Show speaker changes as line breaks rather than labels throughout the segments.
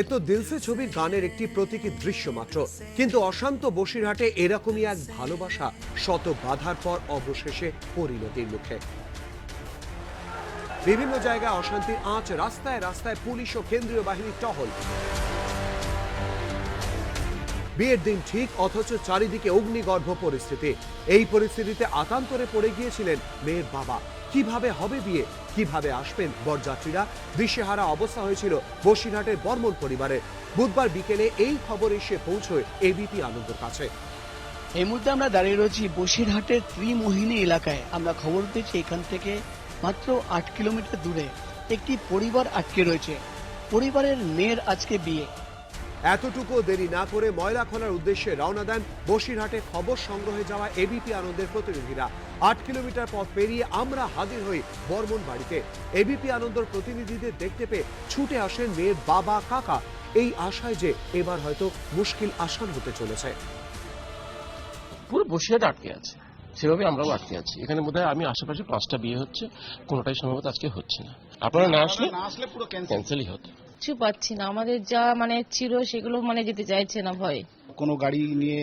এ তো দিলসে ছবির গানের একটি প্রতীকী দৃশ্য মাত্র, কিন্তু অশান্ত বসিরহাটে এরকমই এক ভালোবাসা শত বাধার পর অবশেষে পরিণতির মুখে। বিভিন্ন জায়গায় অশান্তির আঁচ, রাস্তায় রাস্তায় পুলিশ ও কেন্দ্রীয় বাহিনীর টহল। বিয়ের দিন ঠিক, অথচ চারিদিকে অগ্নিগর্ভ পরিস্থিতি। এই পরিস্থিতিতে আতান্তরে পড়ে গিয়েছিলেন মেয়ের বাবা। কিভাবে হবে বিয়ে, কিভাবে আসবেন বরযাত্রীরা, দিশেহারা অবস্থা হয়েছিল বসিরহাটের বর্মন পরিবারের। বুধবার বিকেলে এই খবর এসে পৌঁছয় এবিপি আনন্দর কাছে।
এই মুহূর্তে আমরা দাঁড়িয়ে রয়েছি বসিরহাটের ত্রিমোহিনী এলাকায়। আমরা খবর পেয়েছি এখান থেকে মাত্র 8 কিলোমিটার দূরে একটি পরিবার আটকে রয়েছে। পরিবারের মেয়ের আজকে বিয়ে।
এতটুকু দেরি না করে ময়লা খোলার উদ্দেশ্যে রওনা দেন বসিরহাটে খবর সংগ্রহে যাওয়া এবিপি আনন্দের প্রতিনিধিরা। 8 কিলোমিটার পথ পেরিয়ে আমরা হাজির হই বর্মন বাড়িতে। এবিপি আনন্দর প্রতিনিধিদের দেখতে পেয়ে ছুটে আসেন মেয়ের বাবা, কাকা, এই আশায় যে এবার হয়তো মুশকিল আসান হতে চলেছে।
পুরো বসিরহাট আটকে আছে, সেভাবে আমরাও আটকে আছি। এখানে বোধহয় আমি আশেপাশে 5টা বিয়ে হচ্ছে, কোনোটাই সম্ভবত আজকে হচ্ছে না। আপনারা না আসলে পুরো ক্যান্সেলই হতো।
কিছু পাচ্ছি না, আমাদের যা ছিল সেগুলো যেতে চাইছে না ভয়।
কোনো গাড়ি নিয়ে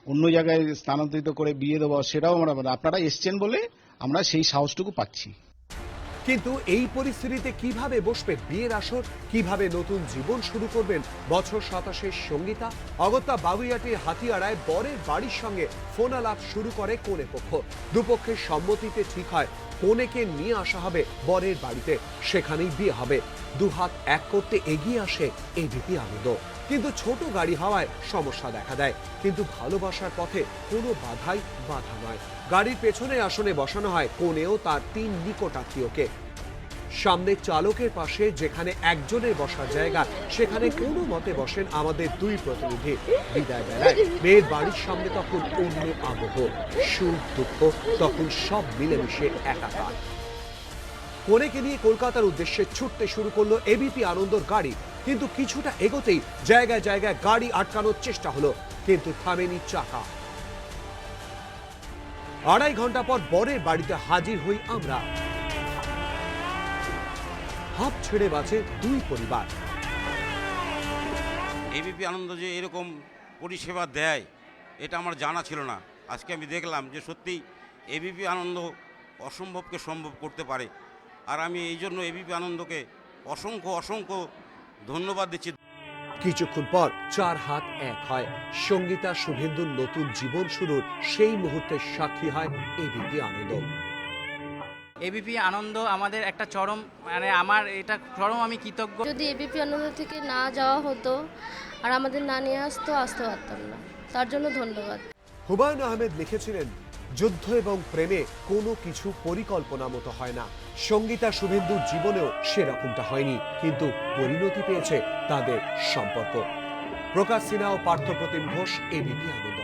অন্য জায়গায় স্থানান্তরিত করে বিয়ে দেবো সেটাও আপনারা এসছেন বলে আমরা সেই সাহসটুকু পাচ্ছি।
কিন্তু এই পরিস্থিতিতে কিভাবে বসবে বিয়ের আসর, কিভাবে নতুন জীবন শুরু করবেন বছর 27 সঙ্গীতা? অগত্যা বাগুইয়াটির হাতিয়াড়ায় বরের বাড়ির সঙ্গে ফোন আলাপ শুরু করে কনে পক্ষ। দুপক্ষের সম্মতিতে ঠিক হয় কনেকে নিয়ে আসা হবে বরের বাড়িতে, সেখানেই বিয়ে হবে। দুহাত এক করতে এগিয়ে আসে এবিপি আনন্দ। কিন্তু ছোট গাড়ি হওয়ায় সমস্যা দেখা দেয়। কিন্তু ভালোবাসার পথে কোনো বাধাই বাধা নয়। গাড়ির পেছনে আসনে বসানো হয় কনেও তার 3 নিকট আত্মীয়কে। সামনে চালকের পাশে যেখানে একজনের বসার জায়গা, সেখানে কোনো মতে বসেন আমাদের 2 প্রতিনিধি। বিদায় বেলায় মেয়ের বাড়ির সামনে তখন অন্য আবহ, সুখ দুঃখ তখন সব মিলেমিশে একাকার। কনেকে নিয়ে কলকাতার উদ্দেশ্যে ছুটতে শুরু করলো এবিপি আনন্দর গাড়ি। কিন্তু কিছুটা এগোতেই জায়গায় জায়গায় গাড়ি আটকানোর চেষ্টা হলো, কিন্তু থামেনি চাকা। 2.5 ঘন্টা পর বরের বাড়িতে হাজির হই আমরা। হাত ছেড়ে বাঁচে 2 পরিবার।
এবিপি আনন্দ যে এরকম পরিষেবা দেয় এটা আমার জানা ছিল না। আজকে আমি দেখলাম যে সত্যি এবিপি আনন্দ অসম্ভবকে সম্ভব করতে পারে। আর আমি এই জন্য এবিপি আনন্দকে অসংখ্য ধন্যবাদ দিচ্ছি।
কিছুক্ষণ পর 4 হাত এক হয়। সঙ্গীতা শুভেন্দুর নতুন জীবন শুরুর সেই মুহূর্তের সাক্ষী হয় এবিপি আনন্দ।
এবিপি আনন্দ আমাদের একটা চরম, আমার এটা চরম আমি কৃতজ্ঞ।
যদি এবিপি আনন্দ থেকে না যাওয়া হতো আর আমাদের না নিয়ে আসতে পারতাম না, তার জন্য ধন্যবাদ।
হুমায়ুন আহমেদ লিখেছিলেন, যুদ্ধ এবং প্রেমে কোনো কিছু পরিকল্পনা মতো হয় না। সঙ্গীতা শুভেন্দুর জীবনেও সেরকমটা হয়নি, কিন্তু পরিণতি পেয়েছে তাদের সম্পর্ক। প্রকাশ সিনহা ও পার্থ প্রতিম ঘোষ, এবিপি আনন্দ।